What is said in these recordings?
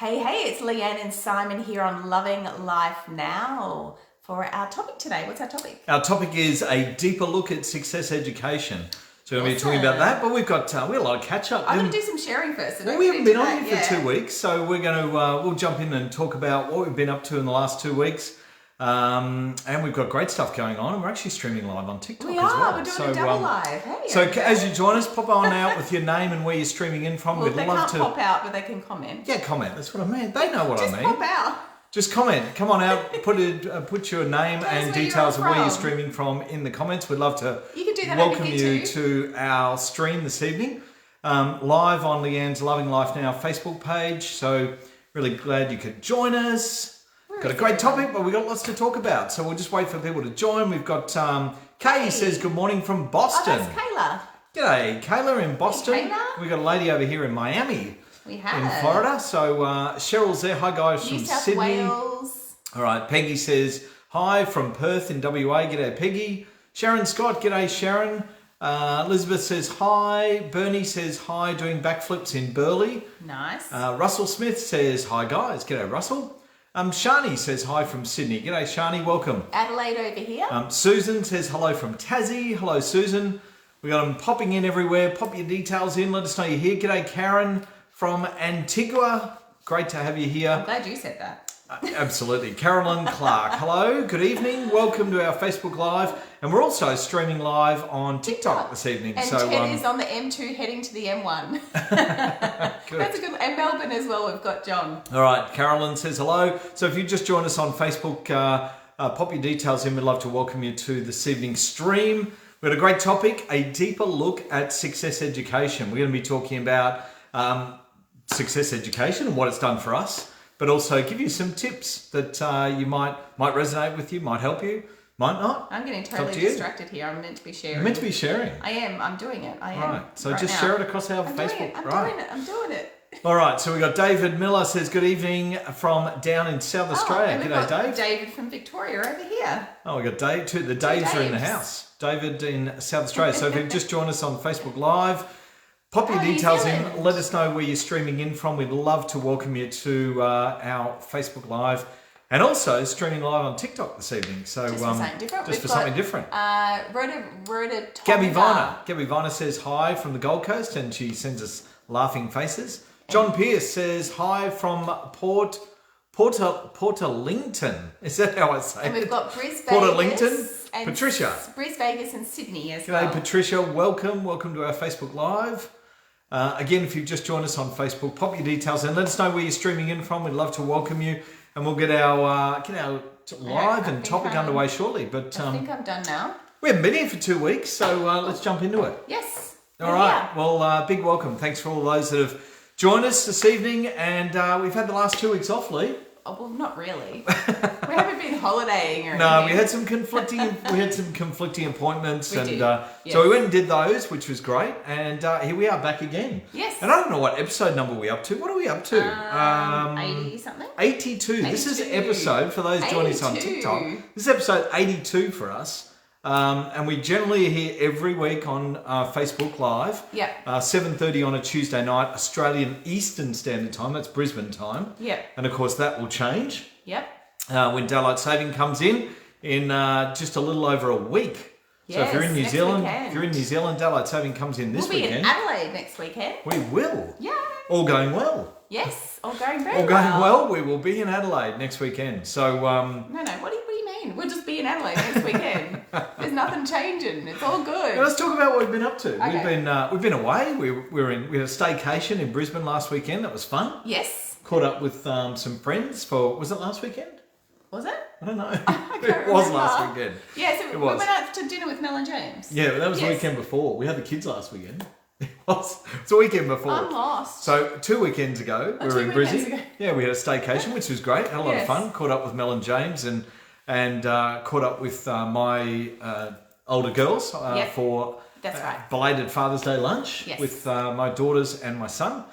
Hey, it's Leanne and Simon here on Loving Life Now for our topic today. What's our topic? Our topic is a deeper look at success education. So we're going to be talking about that, but we've got a lot of catch up. I'm going to do some sharing first. Well, we haven't been on here for 2 weeks, so we're going to we'll jump in and talk about what we've been up to in the last 2 weeks. And we've got great stuff going on, and we're actually streaming live on TikTok as well. We're doing a double live. Hey, so as you join us, pop on out with your name and where you're streaming in from. Well, they can't pop out, but they can comment. Yeah, comment. That's what I mean. They know what I mean. Just pop out. Just comment. Come on out. Put your name and details of where you're streaming from in the comments. We'd love to welcome you to our stream this evening, live on Leanne's Loving Life Now Facebook page. So really glad you could join us. Got a great topic, but we've got lots to talk about. So we'll just wait for people to join. We've got Kay says good morning from Boston. Oh, that's Kayla. G'day, Kayla in Boston. Hey, Kayla. We've got a lady over here in Miami. We have. In Florida. So Cheryl's there. Hi guys from Sydney. Wales. All right, Peggy says hi from Perth in WA. G'day, Peggy. Sharon Scott. G'day, Sharon. Elizabeth says hi. Bernie says hi, doing backflips in Burleigh. Nice. Russell Smith says hi guys. G'day, Russell. Shani says hi from Sydney. G'day, Shani. Welcome. Adelaide over here. Susan says hello from Tassie. Hello, Susan. We got them popping in everywhere. Pop your details in. Let us know you're here. G'day, Karen from Antigua. Great to have you here. I'm glad you said that. Absolutely. Carolyn Clark. Hello. Good evening. Welcome to our Facebook Live. And we're also streaming live on TikTok this evening. And Ted is on the M2 heading to the M1. Good. That's a good. And Melbourne as well. We've got John. All right. Carolyn says hello. So if you just join us on Facebook, pop your details in. We'd love to welcome you to this evening's stream. We've got a great topic, a deeper look at success education. We're going to be talking about success education and what it's done for us, but also give you some tips that you might resonate with you, might help you, might not. I'm getting totally distracted here. I'm meant to be sharing. You're meant to be sharing. I am. I'm doing it. I am. Right. So just share it across our Facebook. I'm doing it. All right. So we got David Miller says good evening from down in South Australia. G'day, Dave. David from Victoria over here. Oh, we got Dave too. The Daves are in the house. David in South Australia. So if you just join us on Facebook Live, pop your details in. Let us know where you're streaming in from. We'd love to welcome you to our Facebook Live, and also streaming live on TikTok this evening. So just for something different. Something different. Rhoda Gabby Viner says hi from the Gold Coast, and she sends us laughing faces. John Pierce says hi from Portalington. Is that how I say it? And we've got Bris Vegas. And Patricia. Bris Vegas and Sydney as well. G'day, Patricia. Welcome to our Facebook Live. Again, if you've just joined us on Facebook, pop your details in. Let us know where you're streaming in from. We'd love to welcome you, and we'll get our live and topic underway shortly. But I think I'm done now. We haven't been here for 2 weeks, so let's jump into it. Yes. All right. Well, big welcome. Thanks for all those that have joined us this evening, and we've had the last 2 weeks off, Lee. Oh, well, not really. We haven't been holidaying or anything. No, we had some conflicting appointments, so we went and did those, which was great. And here we are back again. Yes. And I don't know what episode number we're up to. What are we up to? 80 something. 82. This is episode for those joining us on TikTok. This is episode 82 for us. And we generally are here every week on Facebook Live. Yeah. 7:30 on a Tuesday night, Australian Eastern Standard Time. That's Brisbane time. Yeah. And of course that will change. Yep. When daylight saving comes in just a little over a week. So if you're in New Zealand, daylight saving comes in this weekend. We'll be in Adelaide next weekend. We will. Yeah. All going well. Yes, all going very well. All going well. We will be in Adelaide next weekend. So No, what do you mean? We'll just be in Adelaide next weekend. There's nothing changing. It's all good. Now, let's talk about what we've been up to. Okay. We've been away. We had a staycation in Brisbane last weekend. That was fun. Yes. Caught up with some friends was it last weekend? Was it? I don't know. It was last weekend. Yeah, so we went out to dinner with Mel and James. Yeah, but that was the weekend before. We had the kids last weekend. It's the weekend before. I'm lost. So 2 weekends ago, we were in Brisbane. Yeah, we had a staycation, which was great. Had a lot of fun. Caught up with Mel and James and caught up with my older girls for belated Father's Day lunch with my daughters and my son.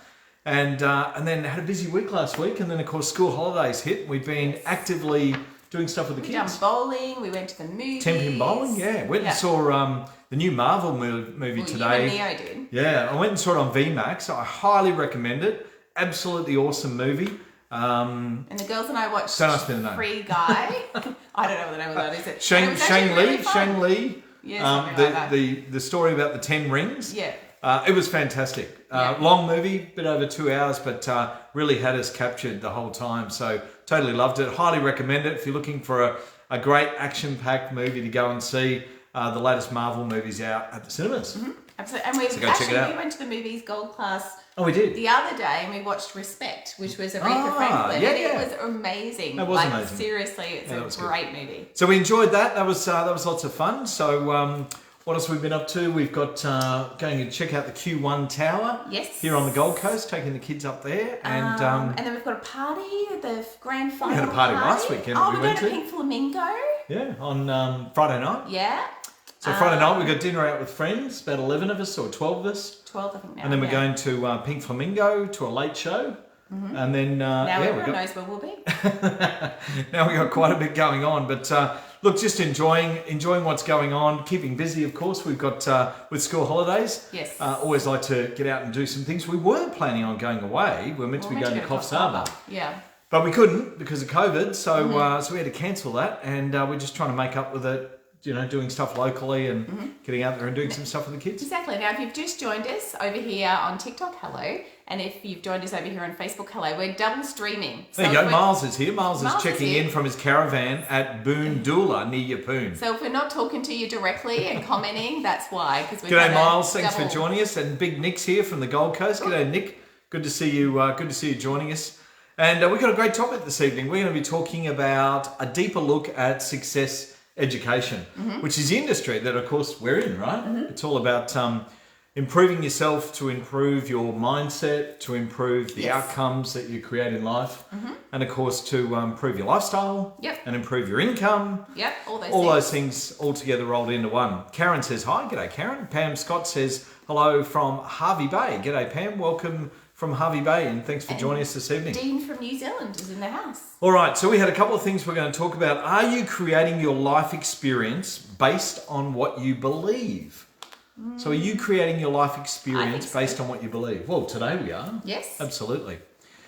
And then had a busy week last week. And then, of course, school holidays hit. We've been actively doing stuff with the kids. We done bowling. We went to the movies. 10-pin bowling, Went and saw the new Marvel movie today. You and Neo did. Yeah, I went and saw it on VMAX. I highly recommend it. Absolutely awesome movie. And the girls and I watched Don't ask me the name. Free Guy. I don't know what the name of that is. It Shang Li. Yeah, the story about the 10 rings. Yeah. It was fantastic. Long movie, bit over 2 hours, but really had us captured the whole time. So totally loved it. Highly recommend it if you're looking for a great action-packed movie to go and see. The latest Marvel movies out at the cinemas. Mm-hmm. Absolutely. And we went to the movies Gold Class. Oh, we did. The other day, and we watched Respect, which was Aretha Franklin. Yeah, and it was amazing. That was amazing. Seriously, it's a great movie. So we enjoyed that. That was lots of fun. So what else have we been up to? We've got going to check out the Q1 Tower. Yes. Here on the Gold Coast, taking the kids up there, and then we've got a party, the grand final. We had a party last weekend. Oh, we went to Pink Flamingo. Yeah, on Friday night. Yeah. So Friday night we got dinner out with friends, about 11 of us or 12 of us. 12, I think now. And then we're going to Pink Flamingo to a late show. Mm-hmm. And then now everyone knows where we'll be. Now we've got quite a bit going on, but look, just enjoying what's going on, keeping busy. Of course, we've got with school holidays. Yes. Always like to get out and do some things. We were planning on going away. We were meant to be going to Coffs Harbour. Yeah. But we couldn't because of COVID, so so we had to cancel that, and we're just trying to make up with it. Doing stuff locally and getting out there and doing some stuff with the kids. Exactly. Now, if you've just joined us over here on TikTok, hello. And if you've joined us over here on Facebook, hello. We're double streaming. There you go. Miles is here. Miles is checking in from his caravan at Boondoola near Yeppoon. So if we're not talking to you directly and commenting, that's why. G'day, Miles. Thanks for joining us. And Big Nick's here from the Gold Coast. G'day, Nick. Good to see you. Good to see you joining us. And we've got a great topic this evening. We're going to be talking about a deeper look at success education, which is the industry that, of course, we're in, right? It's all about improving yourself to improve your mindset, to improve the outcomes that you create in life, and, of course, to improve your lifestyle and improve your income. Yep, all those things all together rolled into one. Karen says hi. G'day, Karen. Pam Scott says hello from Hervey Bay. G'day, Pam. Welcome from Hervey Bay, and thanks for joining us this evening. Dean from New Zealand is in the house. All right, so we had a couple of things we're going to talk about. Are you creating your life experience based on what you believe? So are you creating your life experience based on what you believe? Well, today we are. Yes. Absolutely.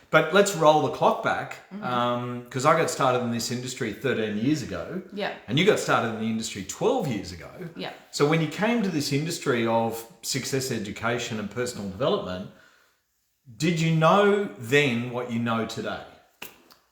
But let's roll the clock back, because I got started in this industry 13 years ago. Yeah. And you got started in the industry 12 years ago. Yeah. So when you came to this industry of success education and personal development, did you know then what you know today?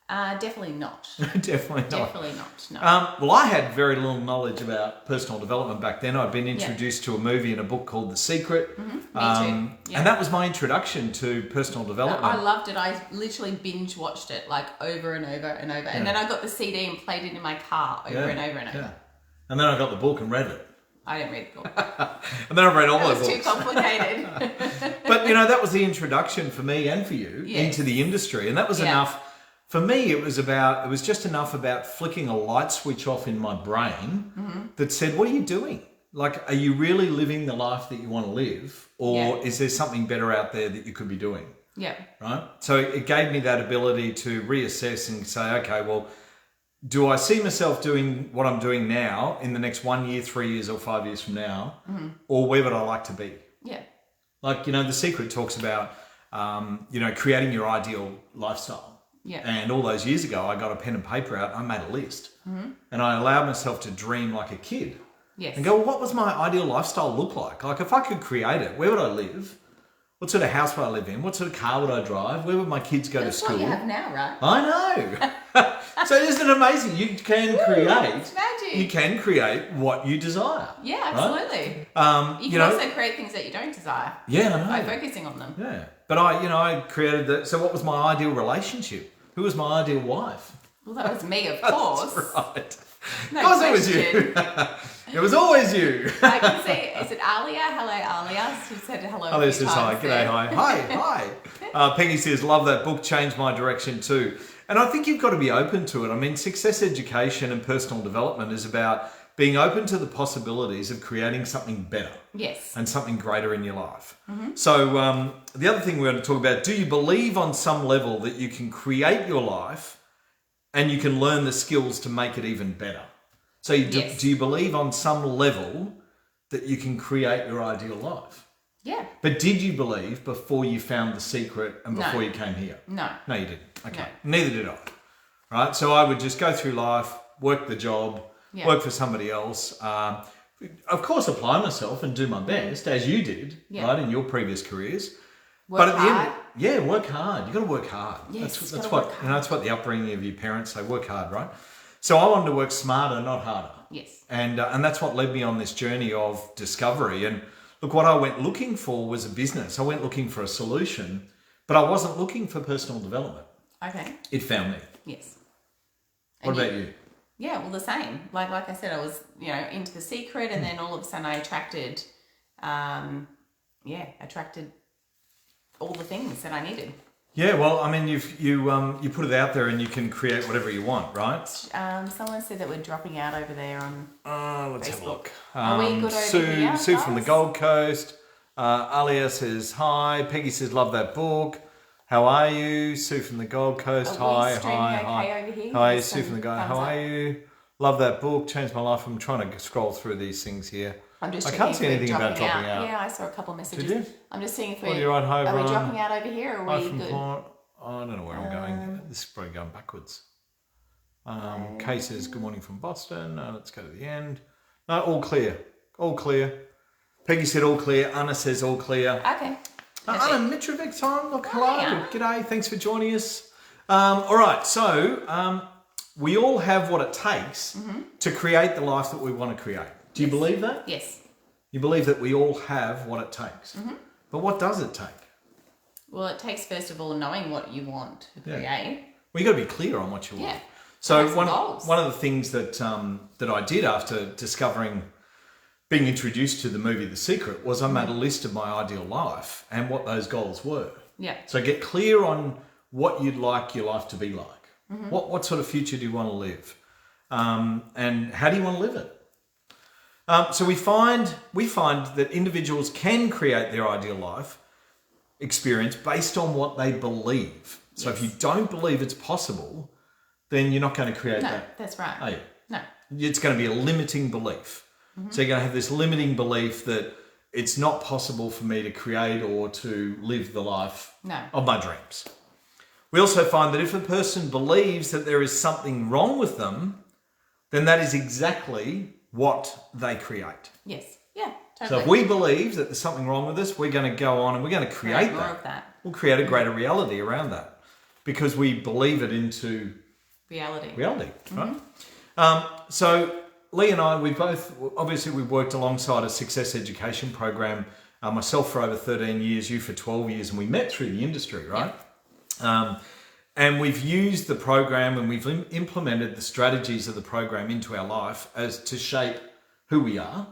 Definitely not. Definitely not. Definitely not, no. Well, I had very little knowledge about personal development back then. I'd been introduced to a movie and a book called The Secret. Me too. Yeah. And that was my introduction to personal development. I loved it. I literally binge watched it like over and over and over. And then I got the CD and played it in my car over and over and over. Yeah. And then I got the book and read it. I didn't read the book. And then I read all those books. It was too complicated. But, that was the introduction for me and for you into the industry. And that was enough. For me, it was just enough about flicking a light switch off in my brain that said, what are you doing? Like, are you really living the life that you want to live? Or is there something better out there that you could be doing? Yeah. Right? So it gave me that ability to reassess and say, okay, well, do I see myself doing what I'm doing now in the next 1 year, 3 years, or 5 years from now? Or where would I like to be? Yeah. Like, The Secret talks about, creating your ideal lifestyle. Yeah. And all those years ago, I got a pen and paper out, I made a list. And I allowed myself to dream like a kid. Yes. And go, well, what was my ideal lifestyle look like? Like, if I could create it, where would I live? What sort of house would I live in? What sort of car would I drive? Where would my kids go to school? That's what you have now, right? I know. So isn't it amazing? You can create. It's magic. You can create what you desire. Yeah, absolutely. Right? You can also create things that you don't desire. Yeah, I know. By focusing on them. Yeah. But I created that. So what was my ideal relationship? Who was my ideal wife? Well, that was me, of course. That's right. No of course it was you. It was always you. I can see, is it Alia? Hello, Alia. She said hello. Alia says hi. G'day, hi. Hi. Peggy says, love that book, changed my direction too. And I think you've got to be open to it. I mean, success education and personal development is about being open to the possibilities of creating something better. Yes. And something greater in your life. So the other thing we're going to talk about, do you believe on some level that you can create your life and you can learn the skills to make it even better? So do you believe on some level that you can create your ideal life? Yeah. But did you believe before you found The Secret and before you came here? No. No, you didn't. Okay. No. Neither did I. Right? So I would just go through life, work the job, work for somebody else. Of course, apply myself and do my best, as you did, right, in your previous careers. Work hard. Work hard. You've got to work hard. Yes, that's what the upbringing of your parents say, work hard, right? So I wanted to work smarter, not harder. Yes. And that's what led me on this journey of discovery. And look, what I went looking for was a business. I went looking for a solution, but I wasn't looking for personal development. Okay. It found me. Yes. What about you? Yeah, well, the same. Like I said, I was, into The Secret, and then all of a sudden I attracted all the things that I needed. Yeah, well, I mean, you put it out there, and you can create whatever you want, right? Someone said that we're dropping out over there on let's Facebook. have a look. Are we good over here, Sue guys? from the Gold Coast. Alia says hi. Peggy says love that book. How are you? Sue from the Gold Coast. Hi. Over here? Hi, Sue from the Gold. How are you? Love that book. Changed my life. I'm trying to scroll through these things here. I can't see anything about dropping out. Yeah, I saw a couple of messages. Did you? I'm just seeing if Are we dropping out over here, or are we good? I don't know where I'm going. This is probably going backwards. Kay says good morning from Boston. Let's go to the end. No, all clear. All clear. Peggy said all clear. Anna says all clear. Okay. Anna Mitrovic time. Look, hello. G'day. Thanks for joining us. All right. So we all have what it takes to create the life that we want to create. Do you believe that? Yes. You believe that we all have what it takes. But what does it take? Well, it takes, first of all, knowing what you want to create. Well, you got to be clear on what you want. Yeah. So one of the things that I did after being introduced to the movie The Secret was I made a list of my ideal life and what those goals were. Yeah. So get clear on what you'd like your life to be like. What sort of future do you want to live? And how do you want to live it? So we find that individuals can create their ideal life experience based on what they believe. So if you don't believe it's possible, then you're not going to create that. No, that's right. Are you? No. It's going to be a limiting belief. So you're going to have this limiting belief that it's not possible for me to create or to live the life of my dreams. We also find that if a person believes that there is something wrong with them, then that is exactly what they create. Yes. Yeah, totally. So if we believe that there's something wrong with us, we're going to go on and we're going to create more of that. We'll create a greater reality around that because we believe it into reality, right? So Lee and I, we've worked alongside a success education program, myself for over 13 years, you for 12 years, and we met through the industry, right? Yep. And we've used the program and we've implemented the strategies of the program into our life as to shape who we are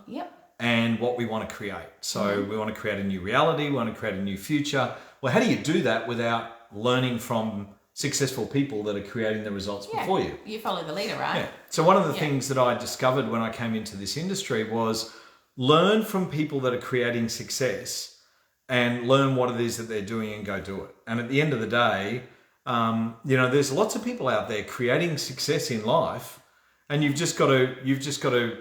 and what we want to create. So we want to create a new reality, we want to create a new future. Well, how do you do that without learning from successful people that are creating the results before you? You follow the leader, right? Yeah. So one of the things that I discovered when I came into this industry was learn from people that are creating success and learn what it is that they're doing and go do it. And at the end of the day, there's lots of people out there creating success in life, and you've just got to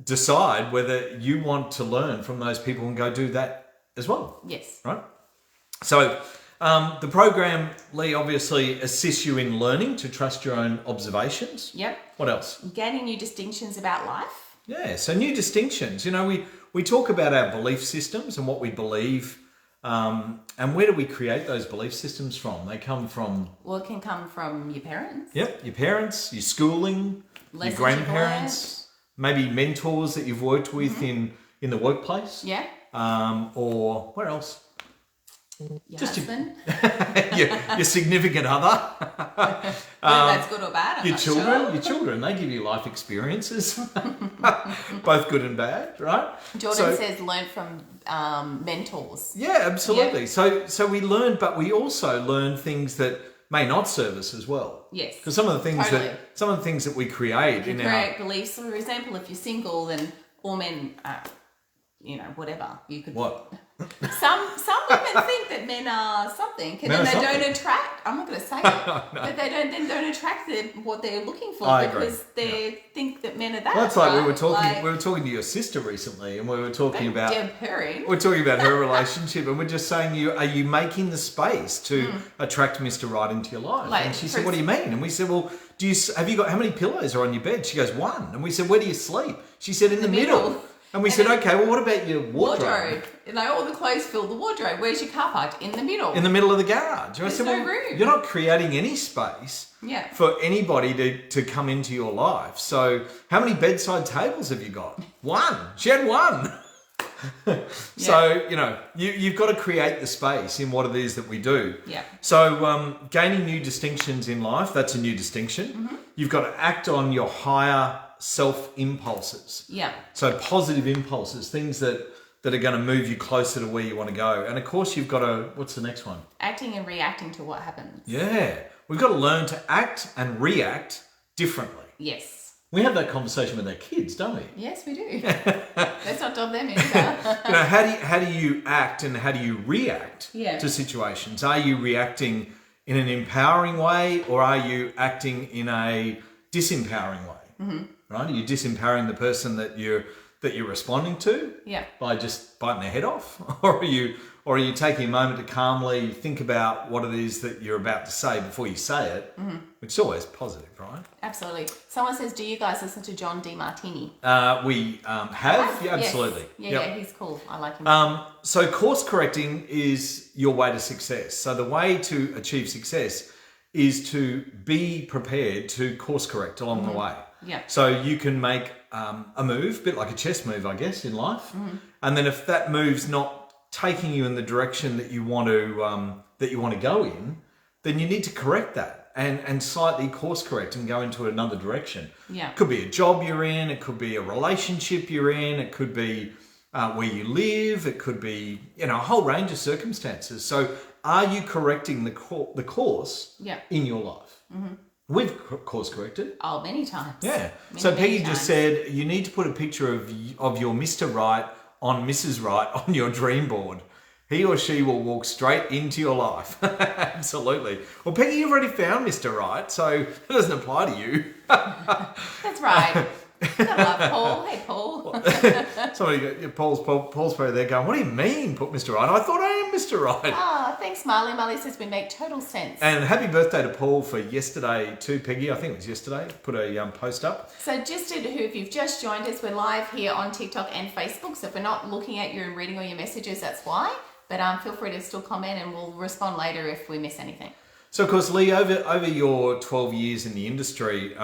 decide whether you want to learn from those people and go do that as well. Yes. Right? So the program, Lee, obviously assists you in learning to trust your own observations. Yep. What else? Gaining new distinctions about life. Yeah, so new distinctions. We talk about our belief systems and what we believe. And where do we create those belief systems from? They come from... Well, it can come from your parents. Yep, your parents, your schooling, Lessons your grandparents, maybe mentors that you've worked with in the workplace. Yeah. Or where else? Your husband. Your significant other. Whether that's good or bad, I'm your not children, sure. Your children, they give you life experiences. Both good and bad, right? Jordan says learn from mentors. Yeah, absolutely. Yeah. So we learn, but we also learn things that may not serve us as well. Yes. Because some of the things that we create create beliefs. For example, if you're single, then all men are, whatever. You could What? Some women think that men are something, and then they don't attract. I'm not going to say But they don't attract what they're looking for because they think that men are that. Well, that's like we were talking to your sister recently, and we were talking about her relationship, and we're just saying, are you making the space to attract Mr. Right into your life? And she said, what do you mean? And we said, well, how many pillows are on your bed? She goes, 1. And we said, where do you sleep? She said, in the middle. And we said, okay, well, what about your wardrobe? All the clothes fill the wardrobe. Where's your car parked? In the middle. In the middle of the garage. There's no room. You're not creating any space for anybody to come into your life. So how many bedside tables have you got? 1. She had 1. So, you've got to create the space in what it is that we do. Yeah. So gaining new distinctions in life, that's a new distinction. Mm-hmm. You've got to act on your higher self-impulses. Yeah. So positive impulses, things that are going to move you closer to where you want to go. And of course, you've got to, what's the next one? Acting and reacting to what happens. Yeah. We've got to learn to act and react differently. Yes. We have that conversation with our kids, don't we? Yes, we do. Let's not dob them either. How do you act and how do you react to situations? Are you reacting in an empowering way, or are you acting in a disempowering way? Mm-hmm. Right? Are you disempowering the person that you're responding to by just biting their head off? Or are you taking a moment to calmly think about what it is that you're about to say before you say it, which is always positive, right? Absolutely. Someone says, do you guys listen to John DeMartini? We have. Yeah, absolutely. Yes. Yeah, he's cool. I like him. So course correcting is your way to success. So the way to achieve success is to be prepared to course correct along the way. Yeah. So you can make a move, a bit like a chess move, I guess, in life. Mm-hmm. And then if that move's not taking you in the direction that you want to go in, then you need to correct that and slightly course correct and go into another direction. Yeah. It could be a job you're in, it could be a relationship you're in, it could be where you live, it could be a whole range of circumstances. So are you correcting the course in your life? Mm-hmm. We've course corrected. Oh, many times. Yeah. So Peggy just said you need to put a picture of your Mr. Right on Mrs. Right on your dream board. He or she will walk straight into your life. Absolutely. Well, Peggy, you've already found Mr. Right, so it doesn't apply to you. That's right. I love Paul. Hey, Paul. Paul's probably there going, what do you mean, put Mr. Right? I thought I am Mr. Right. Ah, thanks, Marley. Marley says we make total sense. And happy birthday to Paul for yesterday too, Peggy. I think it was yesterday. Put a post up. So if you've just joined us, we're live here on TikTok and Facebook. So if we're not looking at you and reading all your messages, that's why. But feel free to still comment and we'll respond later if we miss anything. So, of course, Lee, over your 12 years in the industry,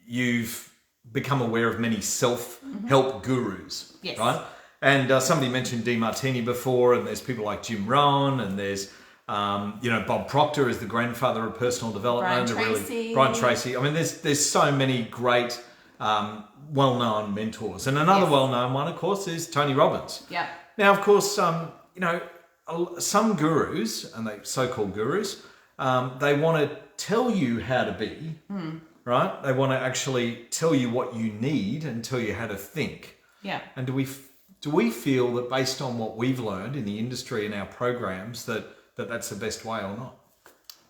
you've become aware of many self-help gurus, right? And somebody mentioned DeMartini before, and there's people like Jim Rohn, and there's, Bob Proctor is the grandfather of personal development. Brian Tracy. I mean, there's so many great, well-known mentors. And another well-known one, of course, is Tony Robbins. Yeah. Now, of course, some gurus, and they so-called gurus, they want to tell you how to be, right? They want to actually tell you what you need and tell you how to think. Yeah. And do we feel that based on what we've learned in the industry and our programs that's the best way or not?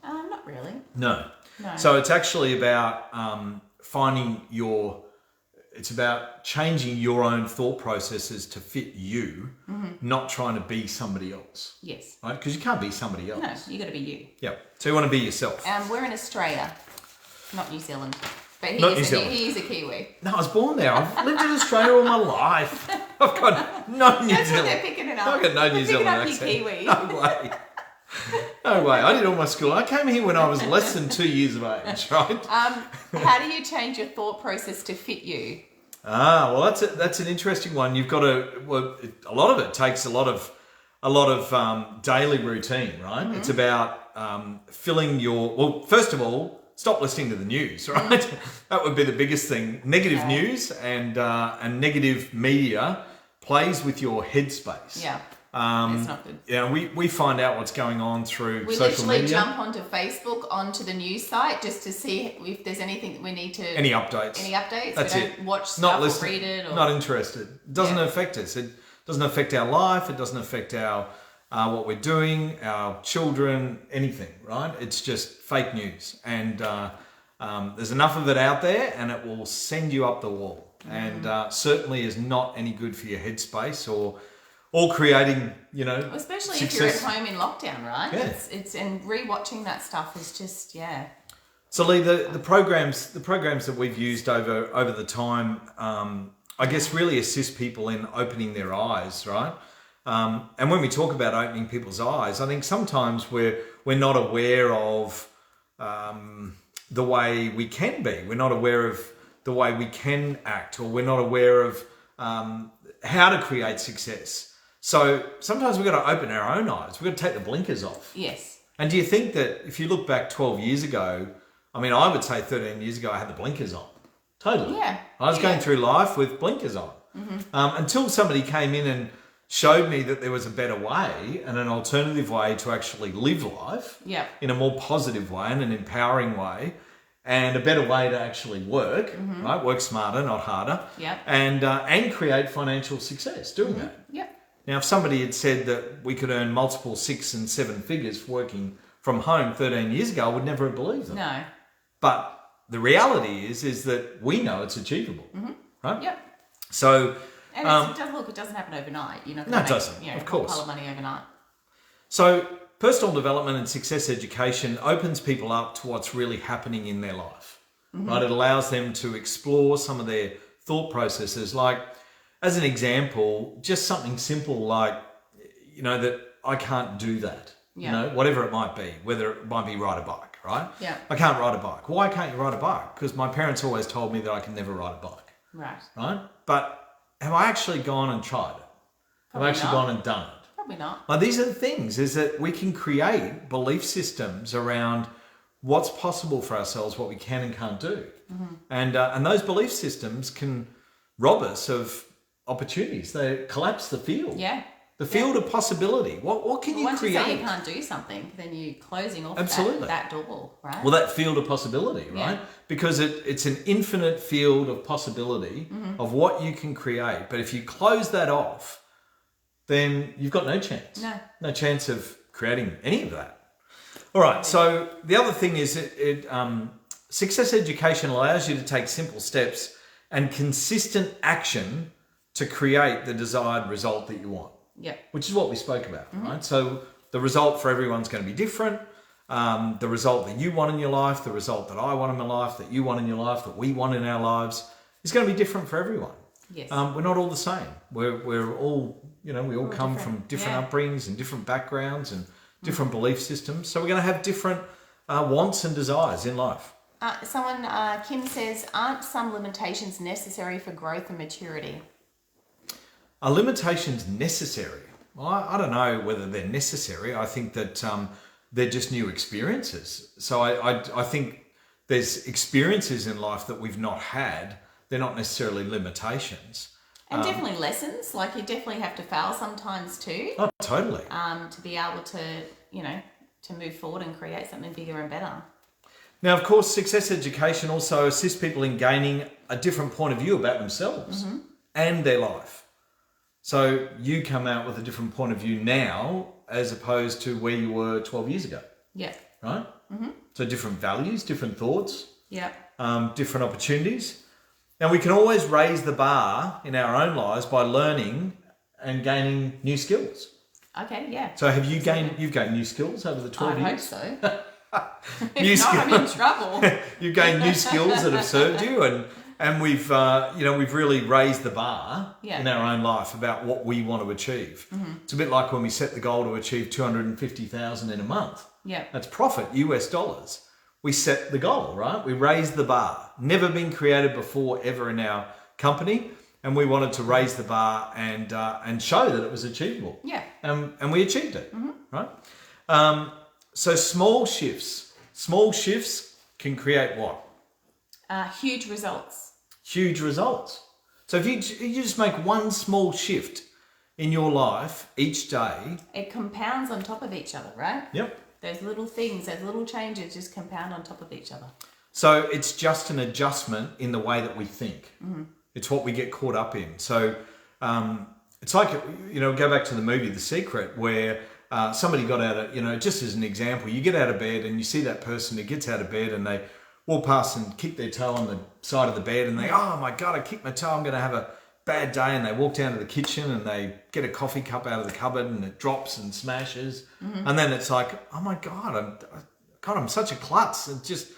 Not really. No. So it's actually about it's about changing your own thought processes to fit you, not trying to be somebody else. Yes. Right? Because you can't be somebody else. No, you got to be you. Yeah. So you want to be yourself. We're in Australia, not New Zealand. But he is a Kiwi. No, I was born there. I've lived in Australia all my life. I've got no New Zealand. That's what they're picking it up. I've got no New Zealand accent. Kiwi. No way. No way. I did all my school. I came here when I was less than 2 years of age, right? How do you change your thought process to fit you? Well, that's an interesting one. You've got to. Well, a lot of it takes a lot of daily routine, right? Mm-hmm. It's about filling your. Well, first of all, stop listening to the news, right? That would be the biggest thing. Negative news and negative media plays with your headspace. Yeah. It's not good. Yeah, we find out what's going on through social media. We literally jump onto Facebook, onto the news site, just to see if there's anything that we need to... Any updates. That's we don't watch stuff or read it. Not interested. It doesn't affect us. It doesn't affect our life. It doesn't affect our what we're doing, our children, anything, right? It's just fake news. And there's enough of it out there and it will send you up the wall. And certainly is not any good for your headspace or creating, especially success. If you're at home in lockdown, right? Yeah. It's and rewatching that stuff is just, So Lee, the programs that we've used over the time, I guess really assist people in opening their eyes, right? And when we talk about opening people's eyes, I think sometimes we're not aware of the way we can be. We're not aware of the way we can act, or we're not aware of how to create success. So sometimes we've got to open our own eyes. We've got to take the blinkers off. Yes. And do you think that if you look back 12 years ago, I mean, I would say 13 years ago, I had the blinkers on. Totally. Yeah. I was going through life with blinkers on. Until somebody came in and showed me that there was a better way and an alternative way to actually live life in a more positive way and an empowering way, and a better way to actually work, right? Work smarter, not harder. And create financial success doing that. Now, if somebody had said that we could earn multiple 6 and 7 figures working from home 13 years ago, I would never have believed them. No. But the reality is that we know it's achievable, right? Yep. So, and it doesn't happen overnight. You're not going to it doesn't. Of course, a pile of money overnight. So, personal development and success education opens people up to what's really happening in their life, right? It allows them to explore some of their thought processes. Like, as an example, just something simple like, that I can't do that. Whatever it might be, whether it might be ride a bike, right? Yeah. I can't ride a bike. Why can't you ride a bike? Because my parents always told me that I can never ride a bike. Right. Right? But have I actually gone and tried it? Have I actually gone and done it? Probably not. Like, these are the things, is that we can create belief systems around what's possible for ourselves, what we can and can't do. And those belief systems can rob us of opportunities. They collapse the field. Yeah. The field of possibility. What can you create? Once you say you can't do something, then you're closing off that door, right? Well, that field of possibility, right? Because it's an infinite field of possibility of what you can create. But if you close that off, then you've got no chance. No chance of creating any of that. All right. So the other thing is success education allows you to take simple steps and consistent action to create the desired result that you want. Which is what we spoke about, right? So the result for everyone's going to be different. The result that you want in your life, the result that I want in my life, that you want in your life, that we want in our lives, is going to be different for everyone. Yes. We're not all the same. We're all, we all come from different upbringings and different backgrounds and different belief systems. So we're going to have different wants and desires in life. Kim says, aren't some limitations necessary for growth and maturity? Are limitations necessary? Well, I don't know whether they're necessary. I think that they're just new experiences. So I think there's experiences in life that we've not had. They're not necessarily limitations. And definitely lessons. Like, you definitely have to fail sometimes too. Oh, totally. To be able to, to move forward and create something bigger and better. Now, of course, success education also assists people in gaining a different point of view about themselves and their life. So you come out with a different point of view now as opposed to where you were 12 years ago. Yeah. Right? So different values, different thoughts. Yeah. Different opportunities. Now, we can always raise the bar in our own lives by learning and gaining new skills. Okay, yeah. So you've gained new skills over the 12 years? I hope so. If not, I'm in trouble. You've gained new skills that have served you, and we've really raised the bar in our own life about what we want to achieve. It's a bit like when we set the goal to achieve 250,000 in a month. Yeah. That's profit, US dollars. We set the goal, right? We raised the bar. Never been created before ever in our company, and we wanted to raise the bar and show that it was achievable. Yeah. And we achieved it, right? So small shifts can create what? Huge results. Huge results. So if you just make one small shift in your life each day, it compounds on top of each other, right? Yep. Those little things, those little changes just compound on top of each other. So it's just an adjustment in the way that we think. It's what we get caught up in. So it's like, go back to the movie The Secret, where somebody got out of, just as an example, you get out of bed and you see that person who gets out of bed and they walk past and kick their toe on the side of the bed and they, oh my God, I kicked my toe, I'm going to have a bad day. And they walk down to the kitchen and they get a coffee cup out of the cupboard and it drops and smashes. And then it's like, oh my God, I'm such a klutz. This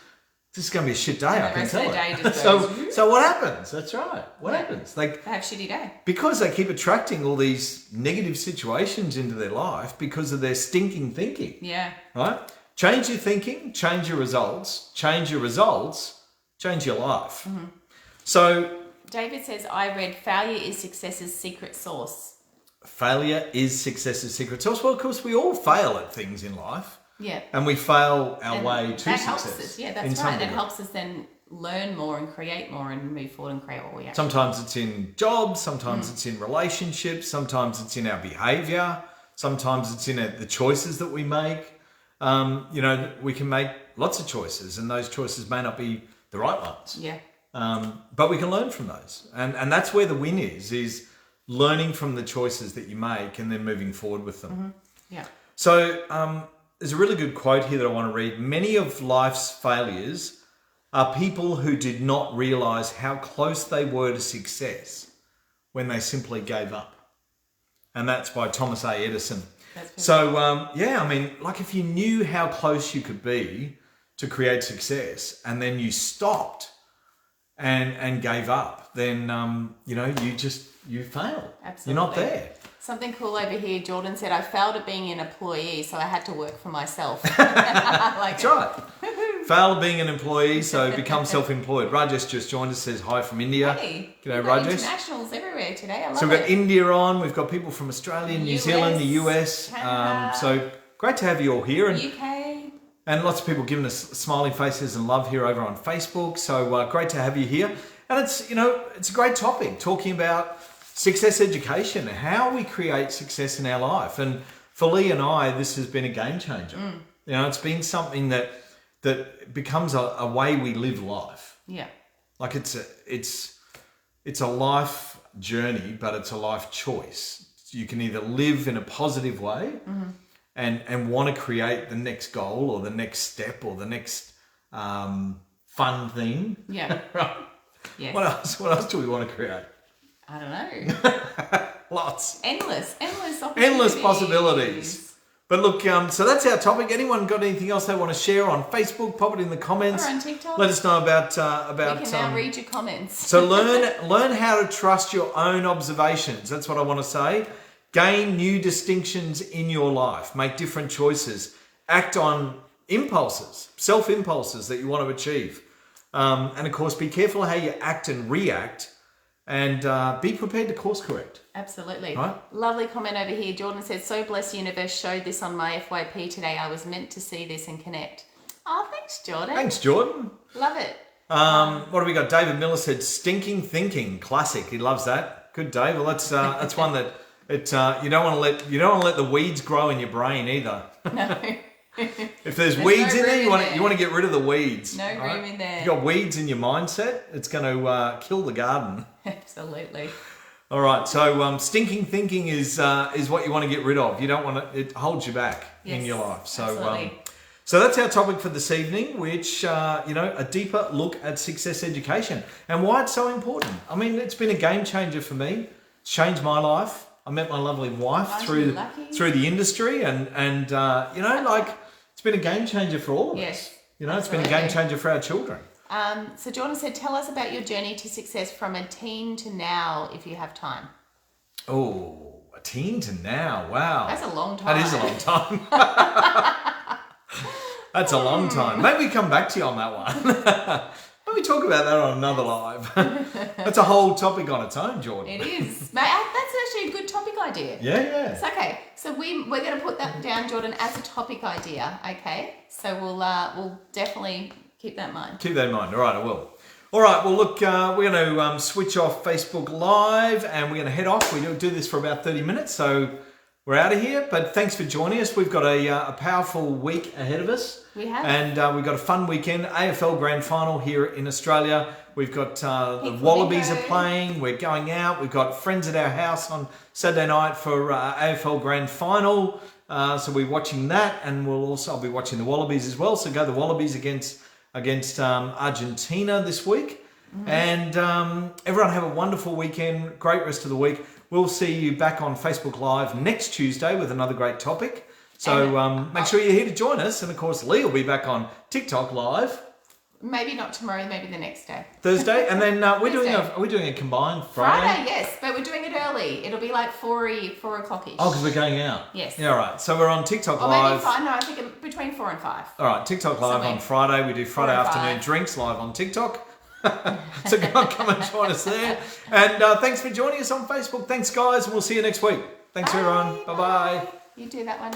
is going to be a shit day, I can tell it. So what happens? That's right. What happens? They have a shitty day. Because they keep attracting all these negative situations into their life because of their stinking thinking. Yeah. Right? Change your thinking, change your results. Change your results, change your life. So David says, I read Failure is Success's Secret Sauce. Failure is success's secret sauce. Well, of course, we all fail at things in life. Yeah. And we fail our way to that success. Helps us. Yeah, that's right. And it helps us then learn more and create more and move forward and create what we actually Sometimes it's in jobs, sometimes it's in relationships, sometimes it's in our behaviour, sometimes it's in the choices that we make. We can make lots of choices and those choices may not be the right ones. Yeah. But we can learn from those. And that's where the win is learning from the choices that you make and then moving forward with them. Yeah. So there's a really good quote here that I want to read. Many of life's failures are people who did not realise how close they were to success when they simply gave up. And that's by Thomas A. Edison. So, if you knew how close you could be to create success and then you stopped and gave up, then, you failed. Absolutely. You're not there. Something cool over here. Jordan said, I failed at being an employee, so I had to work for myself. That's right. Failed at being an employee, so become self-employed. Rajesh just joined us, says hi from India. Hey, G'day, Rajesh. Internationals everywhere today. I love it. So we've got India on, we've got people from Australia, New Zealand, the US. So great to have you all here. And UK. And lots of people giving us smiling faces and love here over on Facebook. So great to have you here. And it's a great topic, talking about success education, how we create success in our life. And for Lee and I, this has been a game changer. It's been something that becomes a way we live life. Yeah. Like it's a life journey, but it's a life choice. You can either live in a positive way and want to create the next goal or the next step or the next fun thing. Yeah. Right. Yeah. What else do we want to create? I don't know. Lots. Endless possibilities. But look, so that's our topic. Anyone got anything else they want to share on Facebook? Pop it in the comments. Or on TikTok. Let us know about. We can now read your comments. So learn how to trust your own observations. That's what I want to say. Gain new distinctions in your life. Make different choices. Act on impulses, self-impulses that you want to achieve. And of course, be careful how you act and react. And be prepared to course correct. Absolutely. Right? Lovely comment over here. Jordan said, so blessed the universe showed this on my FYP today. I was meant to see this and connect. Oh, thanks, Jordan. Thanks, Jordan. Love it. What do we got? David Miller said, stinking thinking. Classic. He loves that. Good, Dave. Well, that's one that you don't want to let the weeds grow in your brain either. No. If there's weeds in there, you want to get rid of the weeds. No room in there. If you've got weeds in your mindset, it's going to kill the garden. Absolutely. All right, so stinking thinking is what you want to get rid of. You don't want it holds you back in your life. So so that's our topic for this evening, which a deeper look at success education and why it's so important. I mean, it's been a game changer for me. It's changed my life. I met my lovely wife through the industry, and it's been a game changer for all of us. Yes, it's been a game changer for our children. So Jordan said, tell us about your journey to success from a teen to now, if you have time. Oh, a teen to now. Wow. That's a long time. That is a long time. That's a long time. Maybe we come back to you on that one. Maybe talk about that on another live. That's a whole topic on its own, Jordan. It is. That's actually a good topic idea. Yeah. It's okay. So we're going to put that down, Jordan, as a topic idea. Okay. So we'll definitely keep that in mind. Keep that in mind. All right, I will. All right, well, look, we're going to switch off Facebook Live and we're going to head off. We do this for about 30 minutes, so we're out of here. But thanks for joining us. We've got a powerful week ahead of us. We have. And we've got a fun weekend. AFL Grand Final here in Australia. We've got the Wallabies are playing. We're going out. We've got friends at our house on Saturday night for AFL Grand Final. So we're watching that, and I'll be watching the Wallabies as well. So go the Wallabies against Argentina this week. And everyone have a wonderful weekend. Great rest of the week. We'll see you back on Facebook Live next Tuesday with another great topic. So make sure you're here to join us. And of course, Lee will be back on TikTok Live. Maybe not tomorrow, maybe the next day. Thursday, and then are we doing a combined Friday? Friday, yes, but we're doing it early. It'll be like 4 o'clock-ish. Oh, because we're going out. Yes. Yeah, all right. So we're on TikTok Live. Live. Maybe 5. No, I think between 4 and 5. All right, TikTok Live on Friday. We do Friday afternoon drinks live on TikTok. So come and join us there. And thanks for joining us on Facebook. Thanks, guys, and we'll see you next week. Thanks, everyone. Bye-bye. You do that one.